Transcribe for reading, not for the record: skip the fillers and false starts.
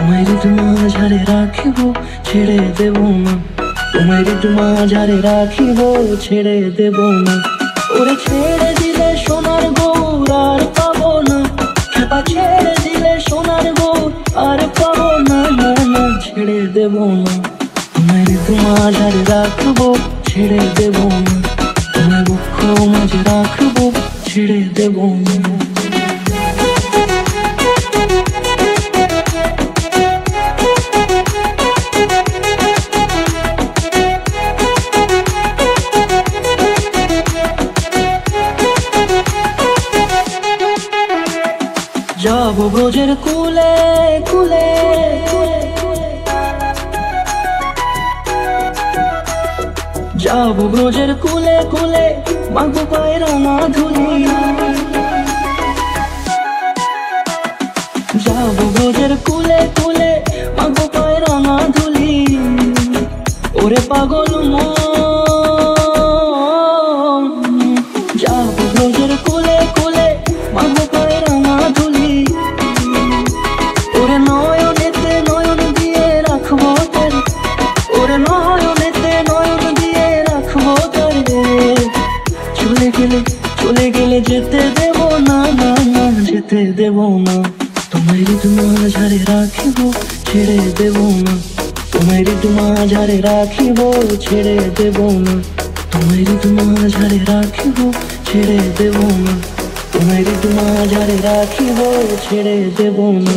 তোমার মাঝারে রাখিব ছেড়ে দেব না, তোমার মাঝারে রাখিব ছেড়ে দেব না। ওরে ছেড়ে দিলে সোনার গৌর আর পাবো না, খেপা ছেড়ে দিলে সোনার গৌর আর পাবো না, না না ছেড়ে দেব না। তোমার মাঝারে রাখবো ছেড়ে দেব না, তোমার বুক মাঝে রাখবো ছেড়ে দেব না। যাবো ব্রজের কুলে কুলে, যাবো ব্রজের কুলে কুলে, মাগো পায়ের ধুলি। যাবো ব্রজের কুলে কুলে, মাগো পায়ের ধুলি। ওরে পাগল মন, যাবো ব্রজের কুলে কুলে, মাগো পায়ের ধুলি। ওরে নয়নেতে নয়ন দিয়ে রাখবো তারে, ওরে নয়নেতে নয়ন দিয়ে রাখবো তারে। চলে গেলে চলে গেলে যেতে দেব না, না না যেতে দেব না। তোমার মাঝারে রাখিব ছেড়ে দেব না, তোমার মাঝারে রাখিব ছেড়ে দেব না। তোমার মাঝারে রাখিব ছেড়ে দেব না, তোমার মাঝারে রাখিব ছেড়ে দেব না।